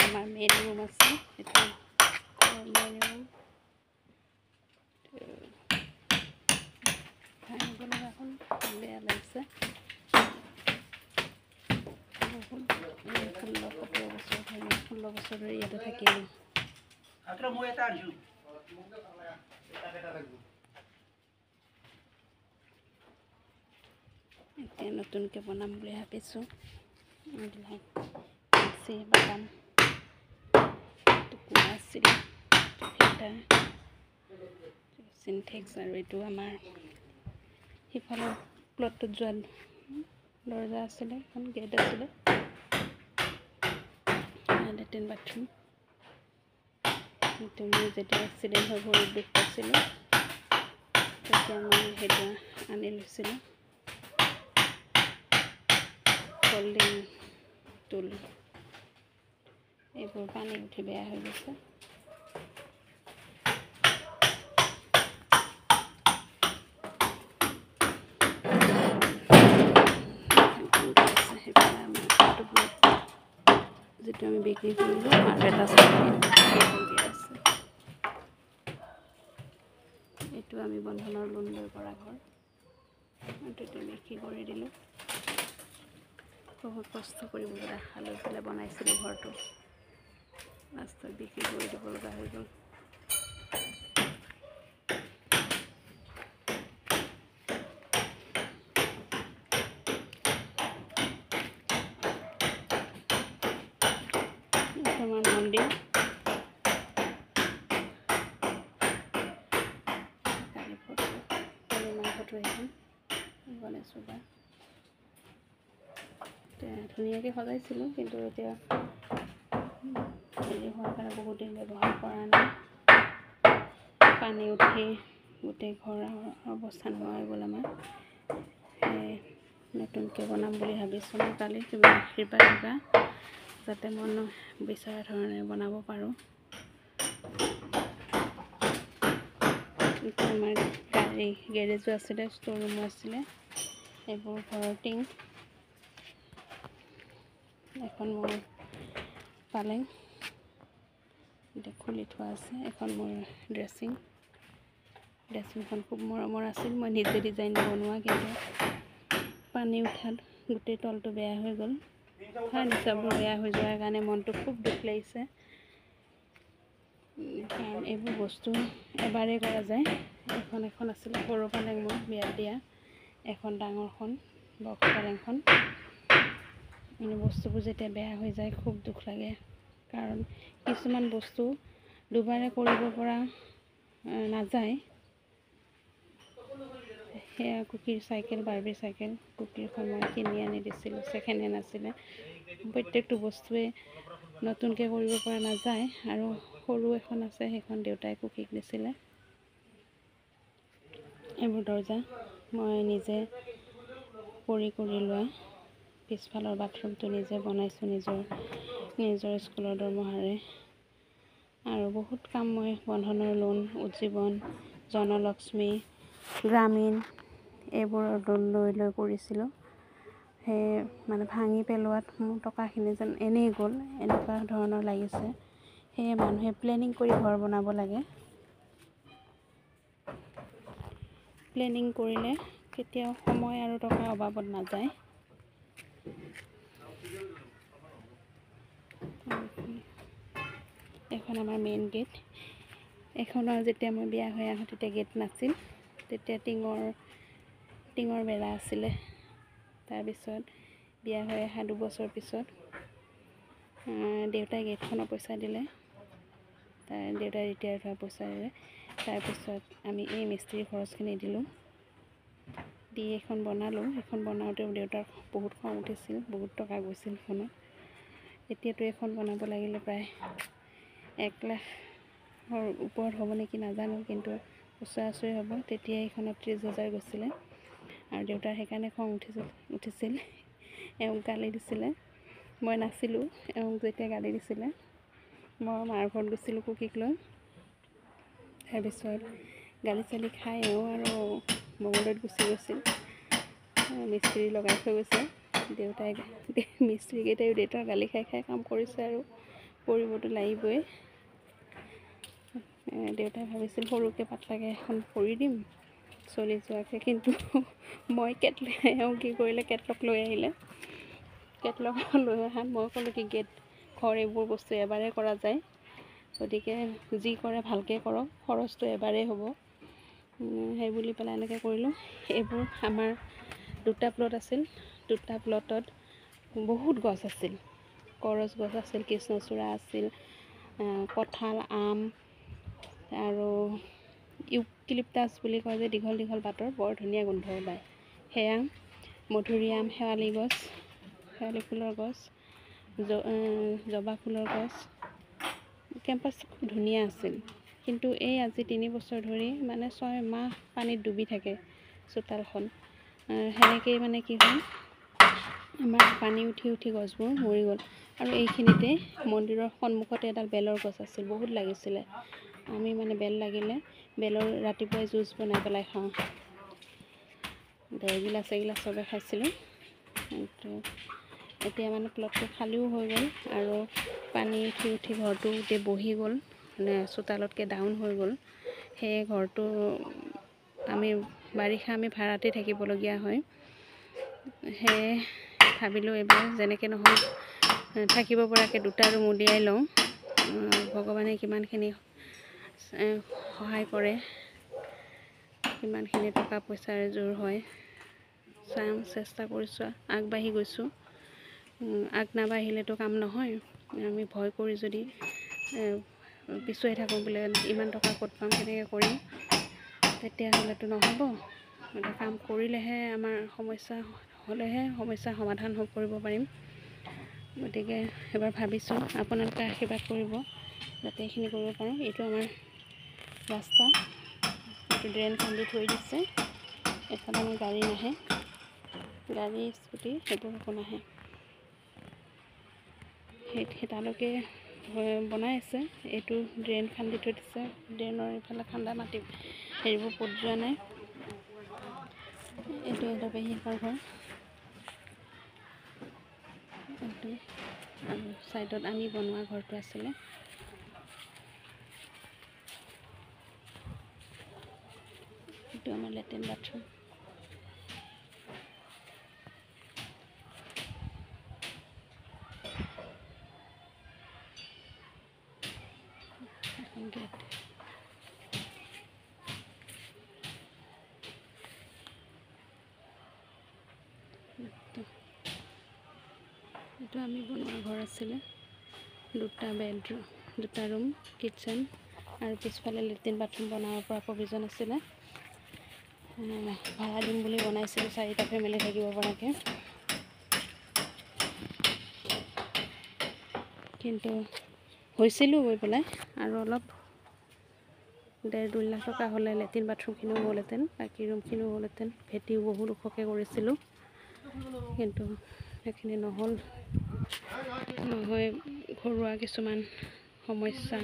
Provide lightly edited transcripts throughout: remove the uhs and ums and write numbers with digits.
আমাৰ main room আছে, এইটো মেইন ৰুম। ভাঙিব লগা হ'ল, বেয়া লাগিছে। 16 বছৰ ধৰি ইয়াতে থাকিলোঁ। এতিয়া নতুনকৈ বনাম বুলি ভাবিছোঁ। বাদাম টুকুৰা আছিলে, চিনথেক্স, আৰু এইটো আমাৰ সিফালৰ প্লটটোত যোৱা দৰজা আছিলে, এখন গেট আছিলে, লেট্ৰিন বাথৰুম। সেইটো মোৰ যেতিয়া এক্সিডেণ্ট হৈ ভৰিত দুখ পাইছিলোঁ, তেতিয়া মই সেইটো আনি লৈছিলোঁ। ফল্ডিং টুল, এইবোৰ পানী উঠি বেয়া হৈ গৈছে। যিটো আমি বিক্ৰী কৰিলোঁ, আৰু এটা আছে। এইটো আমি বন্ধনৰ লোন লৈ কৰা ঘৰ, এইটো বিক্ৰী কৰি দিলোঁ। বহুত কষ্ট কৰিবলৈ আশা লৈ পেলাই বনাইছিলোঁ ঘৰটো, লাষ্টত বিক্ৰী কৰি দিব লগা হৈ গ'ল। আমাৰ মন্দিৰ, কালী মাৰ ফটো এখন গণেশ বাবা। ধুনীয়াকৈ সজাইছিলোঁ, কিন্তু এতিয়া হেৰি হোৱাৰ কাৰণে বহুত দিন ব্যৱহাৰ কৰা নাই। পানী উঠি গোটেই ঘৰৰ অৱস্থা নোহোৱা হৈ গ'ল আমাৰ। নতুনকৈ বনাম বুলি ভাবিছোঁ। মই কালি তুমি আশীৰ্বাদ দিবা, যাতে মই বিচৰা ধৰণে বনাব পাৰোঁ। আমাৰ গাড়ী গেৰেজো আছিলে, ষ্ট'ৰ ৰুমো আছিলে, এইবোৰ ঘৰৰ টিং। এখন মোৰ পালেং এতিয়া খুলি থোৱা আছে, এখন মোৰ ড্ৰেছিংখন খুব মৰমৰ আছিল, মই নিজে ডিজাইন বনোৱা, কিন্তু পানী উঠাত গোটেই তলটো বেয়া হৈ গ'ল। ফাৰ্নিচাৰবোৰ বেয়া হৈ যোৱাৰ কাৰণে মনটো খুব দুখ লাগিছে, কাৰণ এইবোৰ বস্তু এবাৰেই কৰা যায়। এখন আছিল সৰু পালেং মোৰ বিয়াত দিয়া, এখন ডাঙৰখন বক্স পালেংখন। মানে বস্তুবোৰ যেতিয়া বেয়া হৈ যায় খুব দুখ লাগে, কাৰণ কিছুমান বস্তু দুবাৰে কৰিব পৰা নাযায়। সেয়া কুকিৰ চাইকেল, বাৰ্বি চাইকেল, কুকিৰখন মই কিনি আনি দিছিলোঁ, ছেকেণ্ড হেণ্ড আছিলে। প্ৰত্যেকটো বস্তুৱে নতুনকৈ কৰিব পৰা নাযায়। আৰু সৰু এখন আছে, সেইখন দেউতাই কুকিক দিছিলে। এইবোৰ দৰজা মই নিজে কৰি লোৱা, পিছফালৰ বাথৰুমটো নিজে বনাইছোঁ নিজৰ স্কুলৰ দৰমহাৰে। আৰু বহুত কাম মই বন্ধনৰ লোন, উজ্জীৱন, জনলক্ষ্মী, গ্ৰামীণ, এইবোৰৰ লোন লৈ কৰিছিলোঁ। সেয়ে মানে ভাঙি পেলোৱাত মোৰ টকাখিনি যেন এনেই গ'ল, এনেকুৱা ধৰণৰ লাগিছে। সেয়ে মানুহে প্লেনিং কৰি ঘৰ বনাব লাগে। প্লেনিং কৰিলে কেতিয়াও সময় আৰু টকাৰ অভাৱত নাযায়। এখন আমাৰ মেইন গেট। এখনৰ যেতিয়া মই বিয়া হৈ আহোঁ তেতিয়া গেট নাছিল, তেতিয়া টিঙৰ বেৰা আছিলে। তাৰপিছত বিয়া হৈ অহা 2 বছৰ পিছত দেউতাই গেটখনৰ পইচা দিলে, দেউতাই ৰিটায়াৰ্ড হোৱা পইচা দিলে। তাৰপিছত আমি এই মিস্ত্ৰী খৰচখিনি দিলোঁ, দি এখন বনালোঁ। এখন বনাওঁতেও দেউতাৰ বহুত খং উঠিছিল, বহুত টকা গৈছিল সেইখনত। এতিয়াতো এখন বনাব লাগিলে প্ৰায় 1 লাখৰ ওপৰত হ'ব নেকি নাজানো, কিন্তু ওচৰা-ওচৰি হ'ব। তেতিয়া এইখনত 30,000 গৈছিলে। আৰু দেউতাৰ সেইকাৰণে খং উঠিছিল, এওঁক গালি দিছিলে। মই নাছিলোঁ, এওঁক যেতিয়া গালি দিছিলে, মই মাৰ ঘৰত গৈছিলোঁ কুকিক লৈ। তাৰপিছত গালি চালি খাই এওঁ আৰু মঙ্গলদৈত গুচি গৈছিল, মিস্ত্ৰী লগাই থৈ গৈছে। মিস্ত্ৰীকেইটাইও দেউতাৰ গালি খাই কাম কৰিছে আৰু কৰিবতো লাগিবই। দেউতাই ভাবিছিল সৰুকৈ পাতলাকৈ এখন কৰি দিম চলি যোৱাকৈ, কিন্তু মই এওঁ কি কৰিলে, কেটলক লৈ আহিলে। কেটলক লৈ অহাত মই ক'লোঁ কি ঘৰ এইবোৰ বস্তু এবাৰেই কৰা যায়, গতিকে যি কৰে ভালকৈ কৰক, খৰচটো এবাৰেই হ'ব। সেই বুলি পেলাই এনেকৈ কৰিলোঁ। এইবোৰ আমাৰ 2টা প্লট আছিল, 2টা প্লটত বহুত গছ আছিল, কৰচ গছ আছিল, কৃষ্ণচূড়া আছিল, কঁঠাল, আম আৰু ইউক্লিপটাছ বুলি কয় যে দীঘল দীঘল পাতৰ, বৰ ধুনীয়া গোন্ধ ওলায় সেয়া, মধুৰিআম, শেৱালি গছ, শেৱালি ফুলৰ গছ, জবা ফুলৰ গছ। কেম্পাছ খুব ধুনীয়া আছিল, কিন্তু এই আজি 3 বছৰ ধৰি মানে 6 মাহ পানীত ডুবি থাকে চোতালখন। সেনেকেই মানে কি হ'ল, আমাৰ পানী উঠি উঠি গছবোৰ মৰি গ'ল। আৰু এইখিনিতে মন্দিৰৰ সন্মুখতে এডাল বেলৰ গছ আছিল, বহুত লাগিছিলে। আমি মানে বেল লাগিলে বেলৰ ৰাতিপুৱাই জুচ বনাই পেলাই খাওঁ, এগিলাচ চবে খাইছিলোঁ। কিন্তু এতিয়া মানে প্লটটো খালীও হৈ গ'ল, আৰু পানী উঠি উঠি ঘৰটো গোটেই বহি গ'ল, মানে চোতালতকৈ ডাউন হৈ গ'ল। সেয়ে ঘৰটো বাৰিষা আমি ভাড়াতে থাকিবলগীয়া হয়। সেয়ে ভাবিলোঁ এইবাৰ যেনেকৈ নহয় থাকিব পৰাকৈ 2টা ৰুম উলিয়াই লওঁ। ভগৱানে কিমানখিনি সহায় কৰে, কিমানখিনি টকা পইচাৰ জোৰ হয়, চেষ্টা কৰিছোঁ, আগবাঢ়ি গৈছোঁ। নাবাঢ়িলেতো কাম নহয়। আমি ভয় কৰি যদি পিছুৱাই থাকোঁ বোলে ইমান টকা ক'ত পাম, কেনেকৈ কৰিম, তেতিয়াহ'লেতো নহ'ব। কাম কৰিলেহে আমাৰ সমস্যাৰ সমাধান কৰিব পাৰিম। গতিকে এবাৰ ভাবিছোঁ আপোনালোকে আশীৰ্বাদ কৰিব যাতে এইখিনি কৰিব পাৰোঁ। এইটো আমাৰ ৰাস্তা, এইটো ড্ৰেইন খান্দি থৈ দিছে, এফালে আমাৰ গাড়ী নাহে, গাড়ী স্কুটি সেইবোৰ একো নাহে। সেই তালৈকে বনাই আছে, এইটো ড্ৰেইন খান্দি থৈ দিছে, ড্ৰেইনৰ এইফালে খান্দা মাটি হেৰিবোৰ পোত যোৱা নাই। এইটো এটা পেহীয়েকৰ ঘৰ, এইটো আৰু ছাইডত আমি বনোৱা ঘৰটো আছিলে। এইটো আমাৰ লেট্ৰিন বাথৰুম। গেট, এইটো আমি বনোৱা ঘৰ আছিলে, 2টা বেডৰুম, 2টা ৰুম, কিটচেন, আৰু পিছফালে লেট্ৰিন বাথৰুম বনাব পৰা প্ৰভিজন আছিলে। ভাড়া দিম বুলি বনাইছিলোঁ, 4টা ফেমিলি থাকিব পৰাকৈ, কিন্তু হৈছিলোঁ গৈ পেলাই আৰু অলপ 1.5-2 লাখ টকা হ'লে লেট্ৰিন বাথৰুমখিনিও হ'লহেঁতেন, বাকী ৰুমখিনিও হ'লহেঁতেন। ভেটিও বহুত ওখকৈ কৰিছিলোঁ, কিন্তু সেইখিনি নহয়। ঘৰুৱা কিছুমান সমস্যা,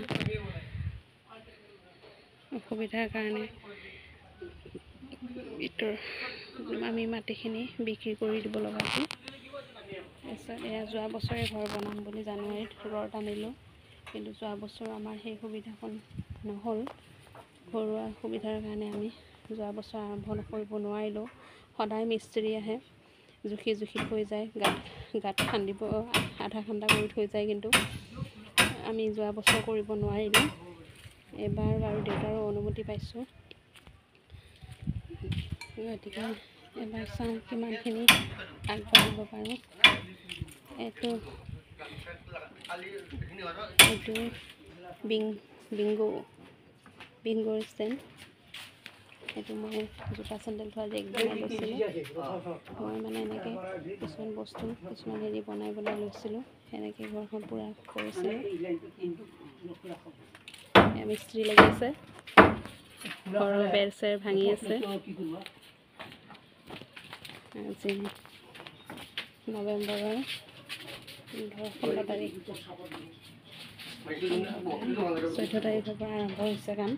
অসুবিধাৰ কাৰণে আমি মাটিখিনি বিক্ৰী কৰি দিব লগা হ'ল। তাৰপিছত এয়া যোৱা বছৰে ঘৰ বনাম বুলি জানুৱাৰীত ৰড আনিলোঁ, কিন্তু যোৱা বছৰ আমাৰ সেই সুবিধাখন নহ'ল। ঘৰুৱা সুবিধাৰ কাৰণে আমি যোৱা বছৰ আৰম্ভ কৰিব নোৱাৰিলোঁ। সদায় মিস্ত্ৰী আহে, জুখি থৈ যায়, গাঁত খান্দিব আধা খান্দা কৰি থৈ যায়, কিন্তু আমি যোৱা বছৰ কৰিব নোৱাৰিলোঁ। এবাৰ বাৰু দেউতাৰো অনুমতি পাইছোঁ, গতিকে এবাৰ চাওঁ কিমানখিনি আগবাঢ়িব পাৰোঁ। এইটো বিংগো ষ্টেণ্ড, সেইটো মই জোতা চেণ্ডেল থোৱা ৰেক বনাই লৈছিলোঁ। মই মানে এনেকৈ কিছুমান বস্তু হেৰি বনাই লৈছিলোঁ, সেনেকৈ ঘৰখন পূৰা কৰিছিলোঁ। মিস্ত্ৰী লাগি আছে, ঘৰৰ বেৰ চেৰ ভাঙি আছে। আজি নৱেম্বৰৰ 16 তাৰিখ, 14 তাৰিখৰ পৰা আৰম্ভ হৈছে কাম।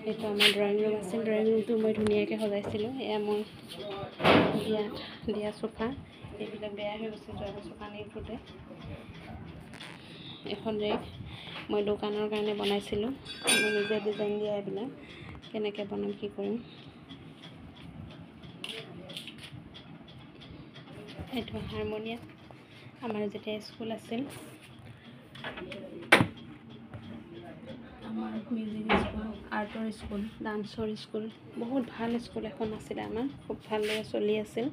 এইটো আমাৰ ড্ৰয়িং ৰুম আছিল, ড্ৰয়িং ৰুমটো মই ধুনীয়াকৈ সজাইছিলোঁ। এয়া মোৰ দিয়া চোফা, এইবিলাক বেয়া হৈ গৈছে যোৱা বছৰ পানী উঠোঁতে। এখন ৰেক মই দোকানৰ কাৰণে বনাইছিলোঁ। মই নিজে ডিজাইন দিয়া এইবিলাক কেনেকৈ বনাম কি কৰিম। এইটো হাৰমনিয়াম আমাৰ যেতিয়া স্কুল আছিল, আমাৰ মিউজিক স্কুল, আৰ্টৰ স্কুল, ডান্সৰ স্কুল, বহুত ভাল স্কুল এখন আছিলে আমাৰ, খুব ভালদৰে চলি আছিল।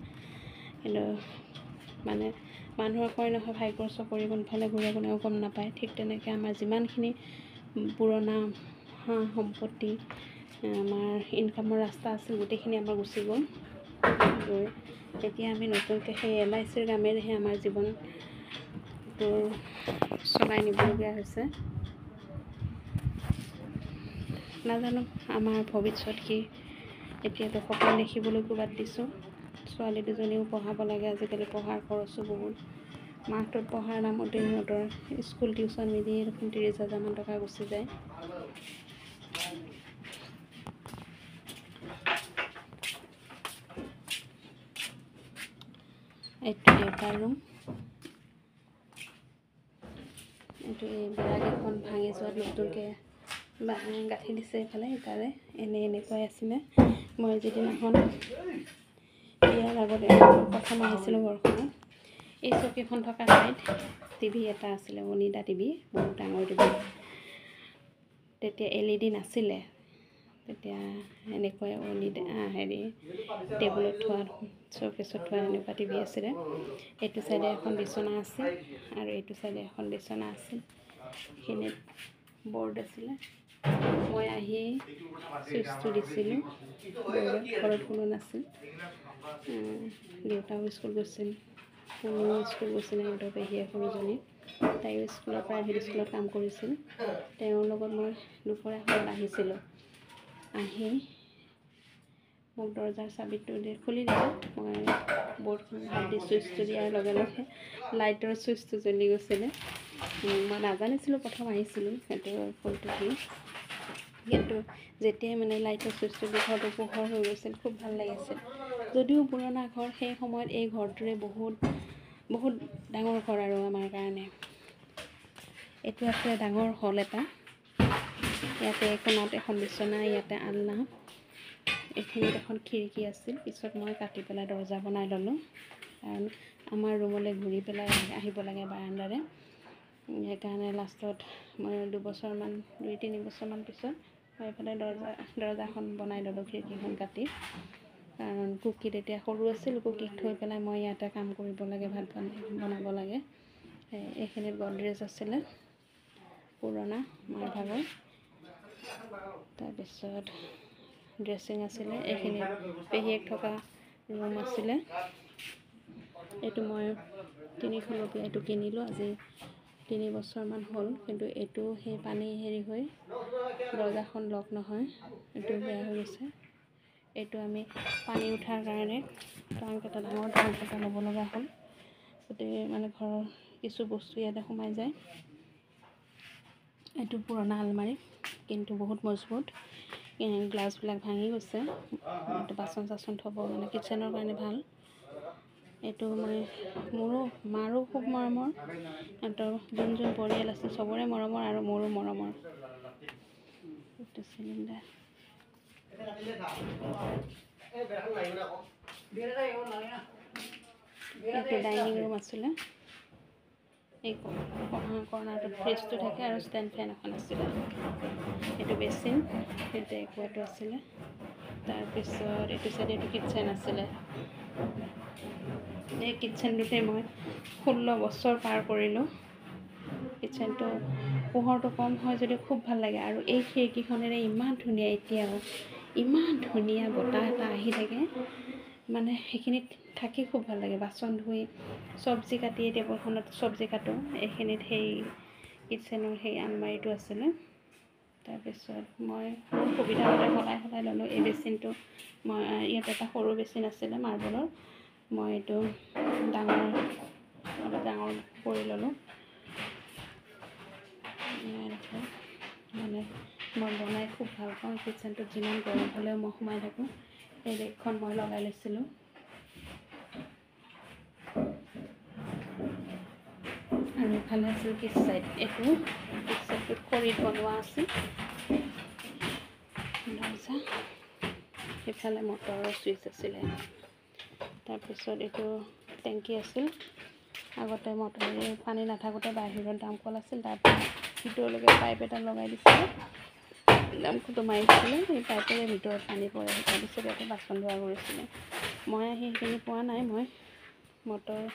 কিন্তু মানে মানুহৰ কয় নহয় ভাগ্যৰ চকৰি কোনফালে ঘূৰে কোনেও গম নাপায়। ঠিক তেনেকৈ আমাৰ যিমানখিনি পুৰণা সা সম্পত্তি, আমাৰ ইনকামৰ ৰাস্তা আছিল, গোটেইখিনি আমাৰ গুচি গ'ল। গৈ এতিয়া আমি নতুনকৈ সেই LICৰ কামেৰেহে আমাৰ জীৱনটো চলাই নিবলগীয়া হৈছে। নাজানো আমাৰ ভৱিষ্যত কি। এতিয়াতো সপোন দেখিবলৈকো বাদ দিছোঁ। ছোৱালী দুজনীও পঢ়াব লাগে, আজিকালি পঢ়াৰ খৰচো বহুত। মাহটোত পঢ়াৰ নামতে সিহঁতৰ স্কুল টিউশ্যন নিদিয়ে দেখোন 30,000 মান টকা গুচি যায়। এইটো দেউতাৰ ৰুম। এইটো এই বেৰাকেইখন ভাঙি যোৱাত নতুনকৈ গাঁঠি দিছে এইফালে ইটাৰে। এনেকুৱাই আছিলে। মই যিদিনাখন বিয়াৰ আগতে প্ৰথম আহিছিলোঁ ঘৰখনত, এই চকীখন থকা ঠাইত টিভি এটা আছিলে, অনিডা টিভি, বহুত ডাঙৰ টিভি। তেতিয়া LED নাছিলে, তেতিয়া এনেকুৱাই অনিডা টেবুলত থোৱা, শ্ব'কেছত থোৱা এনেকুৱা টিভি আছিলে। এইটো চাইডে এখন বিচনা আছিল আৰু এইটো চাইডে এখন বিচনা আছিল। সেইখিনিত বৰ্ড আছিলে। মই আহি চুইচটো দিছিলোঁ বৰ্ডত, ঘৰত কোনো নাছিল। দেউতাও স্কুল গৈছিল, কোনোও স্কুল গৈছিলে, সিহঁতৰ পেহীয়েক সৰুজনী, তাইও স্কুলত প্ৰাইভেট স্কুলত কাম কৰিছিল। তেওঁৰ লগত মই দুপৰীয়া সময়ত আহিছিলোঁ। আহি মোক দৰজাৰ চাবিটো খুলি দিলোঁ। মই বৰ্ডখন হাত দি চুইচটো দিয়াৰ লগে লগে লাইটৰ চুইচটো জ্বলি গৈছিলে। মই নাজানিছিলোঁ প্ৰথম আহিছিলোঁ সেইটো ফোনটো কি, কিন্তু যেতিয়াই মানে লাইটৰ চুইচটো দি ঘৰটো পোহৰ হৈ গৈছিল, খুব ভাল লাগিছিল। যদিও পুৰণা ঘৰ, সেই সময়ত এই ঘৰটোৰে বহুত ডাঙৰ ঘৰ আৰু আমাৰ কাৰণে। এইটো আছিলে ডাঙৰ হল এটা। ইয়াতে কোণাত এখন বিচনা, ইয়াতে আলনা, এইখিনিত এখন খিৰিকী আছিল। পিছত মই কাটি পেলাই দৰজা বনাই ল'লোঁ, কাৰণ আমাৰ ৰুমলৈ ঘূৰি পেলাই আহিব লাগে বাৰাণ্ডাৰে। সেইকাৰণে লাষ্টত মই 2-3 বছৰমান পিছত মই এইফালে দৰজাখন বনাই ল'লোঁ, খিৰিকীখন কাটি। কাৰণ কুকি তেতিয়া সৰু আছিল, কুকিক থৈ পেলাই মই ইয়াতে কাম কৰিব লাগে, ভাত বনাব লাগে। এইখিনিত গডৰেজ আছিলে পুৰণা মাৰ ভাগৰ। তাৰপিছত ড্ৰেছিং আছিলে। এইখিনিত পেহীয়েক থকা ৰুম আছিলে। এইটো মই 3খলপীয়া এইটো কিনিলোঁ, আজি 3 বছৰমান হ'ল। কিন্তু এইটো সেই পানী হেৰি হৈ দৰজাখন লক নহয়, এইটো বেয়া হৈ গৈছে। এইটো আমি পানী উঠাৰ কাৰণে ডাঙৰ ট্ৰাংক এটা ল'ব লগা হ'ল। গোটেই মানে ঘৰৰ কিছু বস্তু ইয়াতে সোমাই যায়। এইটো পুৰণা আলমাৰি, কিন্তু বহুত মজবুত। গ্লাছবিলাক ভাঙি গৈছে। এইটো বাচন চাচন থ'ব মানে কিটচেনৰ কাৰণে ভাল। এইটো মই মাৰো খুব মৰমৰ, সিহঁতৰ যোন পৰিয়াল আছে চবৰে মৰমৰ আৰু মোৰো মৰমৰ। এইটো চিলিণ্ডাৰ। এইটো ডাইনিং ৰুম আছিলে। এই কৰ্ণাৰটোত ফ্ৰিজটো থাকে আৰু ষ্টেণ্ড ফেন এখন আছিলে। এইটো বেচিন, সেইটো একোৱাটো আছিলে। তাৰপিছত এইটো চাইডে এইটো কিটচেন আছিলে। এই কিটচেনটোতে মই 16 বছৰ পাৰ কৰিলোঁ। কিটচেনটো পোহৰটো কম হয় যদিও খুব ভাল লাগে। আৰু এই খিৰিকীখনেৰে ইমান ধুনীয়া, এতিয়াও ইমান ধুনীয়া বতাহ এটা আহি থাকে, মানে সেইখিনিত থাকি খুব ভাল লাগে। বাচন ধুই, চব্জি কাটি টেবুলখনত চব্জি কাটোঁ। এইখিনিত সেই কিটচেনৰ সেই আলমাৰিটো আছিলে। তাৰপিছত মই মোৰ সুবিধা মতে সলাই ল'লোঁ। এই বেচিনটো মই ইয়াত এটা সৰু বেচিন আছিলে মাৰ্বলৰ, মই এইটো ডাঙৰ কৰি ল'লোঁ। মানে মই বনাই খুব ভাল পাওঁ। কিটচেনটোত যিমান গৰম হ'লেও মই সোমাই থাকোঁ। এই ৰেকখন মই লগাই লৈছিলোঁ। আৰু ইফালে আছিল পিছ চাইড, এইটো পিছ চাইডটোত খৰিত বনোৱা আছিল দৰ্জা। ইফালে মটৰৰ চুইচ আছিলে। তাৰপিছত এইটো টেংকি আছিল। আগতে মটৰে পানী নাথাকোঁতে বাহিৰত দামকল আছিল, তাৰপৰা ভিতৰলৈকে পাইপ এটা লগাই দিছিলে, দামকলটো মাৰিছিলে, সেই পাইপেৰে ভিতৰত পানী পৰে। তাৰপিছত ইয়াতে বাচন ধোৱা কৰিছিলে। মই আহি সেইখিনি পোৱা নাই, মই মটৰৰ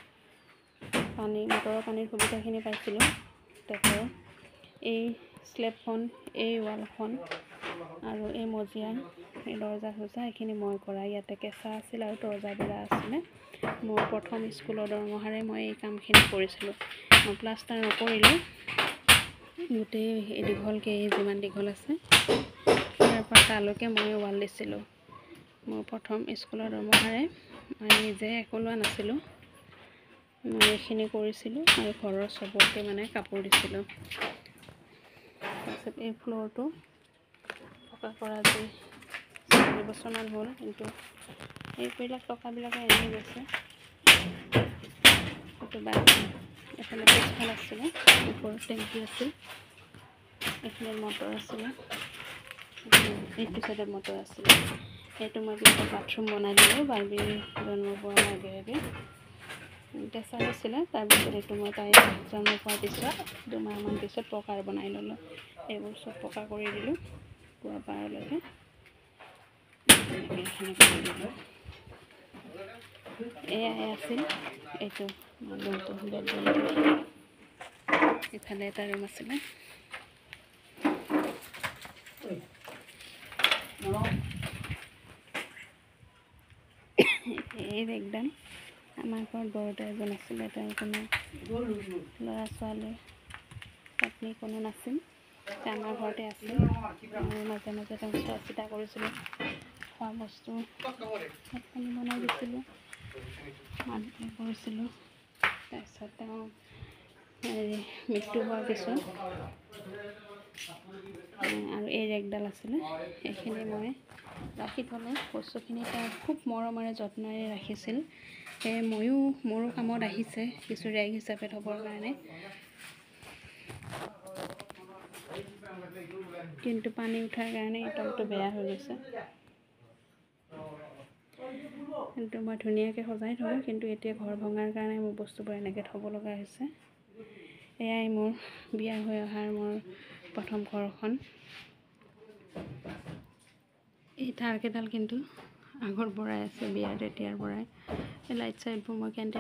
পানীৰ সুবিধাখিনি পাইছিলোঁ। তাৰপৰা এই স্লেবখন, এই ৱালখন আৰু এই মজিয়া, এই দৰ্জা চৰ্জা এইখিনি মই কৰা। ইয়াতে কেঁচা আছিল আৰু দৰ্জা বেৰা আছিলে। মোৰ প্ৰথম স্কুলৰ দৰমহাৰে মই এই কামখিনি কৰিছিলোঁ। মই প্লাষ্টাৰ নকৰিলোঁ, গোটেই এই দীঘলকৈ যিমান দীঘল আছে তাৰ পৰা তালৈকে মই ৱাল দিছিলোঁ। মোৰ প্ৰথম স্কুলৰ দৰমহাৰে মই নিজে একো লোৱা নাছিলোঁ, মই এইখিনি কৰিছিলোঁ আৰু ঘৰৰ চবকে মানে কাপোৰ দিছিলোঁ। তাৰপিছত এই ফ্ল'ৰটো পকা কৰা আজি 4 বছৰমান হ'ল, কিন্তু এইবিলাক টকাবিলাকে এনেই গৈছে। এইটো বাথৰুম, এফালে পিছফাল আছিলে, ওপৰত টেংকি আছিল, এইফালে মটৰ আছিলে, এইটো চাইডত মটৰ আছিলে। সেইটো মই পিছত বাথৰুম বনাই দিলোঁ বাৰ্বি জন্ম পোৱাৰ আগে আগে। কেঁচা হৈছিলে, তাৰপিছত এইটো মই তাই জন্ম পোৱাৰ পিছত 2 মাহমান পিছত পকাৰ বনাই ল'লোঁ। এইবোৰ চব পকা কৰি দিলোঁ পুৱা পাৰলৈকে, এনেকৈ কৰি দিলোঁ। এয়াই আছিল এইটো ৰুমটো, বেডৰুমটো। ইফালে এটা ৰুম আছিলে। এই বেগদান আমাৰ ঘৰত বৰতে এজন আছিলে, তেওঁৰ কোনো ল'ৰা ছোৱালী পত্নী কোনো নাছিল, আমাৰ ঘৰতে আছিল। আৰু মাজে মাজে তেওঁ চোৱা চিতা কৰিছিলোঁ, খোৱা বস্তু ভাত পানী বনাই দিছিলোঁ, মাত কৰিছিলোঁ। তাৰপিছত তেওঁ মৃত্যু হোৱাৰ পিছত আৰু এই ৰেগডাল আছিলে, সেইখিনি মই ৰাখি থ'লোঁ। বস্তুখিনি তেওঁ খুব মৰমেৰে যত্নৰে ৰাখিছিল। সেয়ে মোৰো কামত আহিছে কিছু ৰেগ হিচাপে থ'বৰ কাৰণে। কিন্তু পানী উঠাৰ কাৰণে এই তলটো বেয়া হৈ গৈছে। কিন্তু মই ধুনীয়াকৈ সজাই থওঁ, কিন্তু এতিয়া ঘৰ ভঙাৰ কাৰণে মোৰ বস্তুবোৰ এনেকৈ থ'ব লগা হৈছে। এয়াই মোৰ বিয়া হৈ অহাৰ মোৰ প্ৰথম ঘৰখন। এই তাৰকেইডাল কিন্তু আগৰ পৰাই আছে, বিয়াৰ তেতিয়াৰ পৰাই। এই লাইট চাইটবোৰ মই কেণ্টিন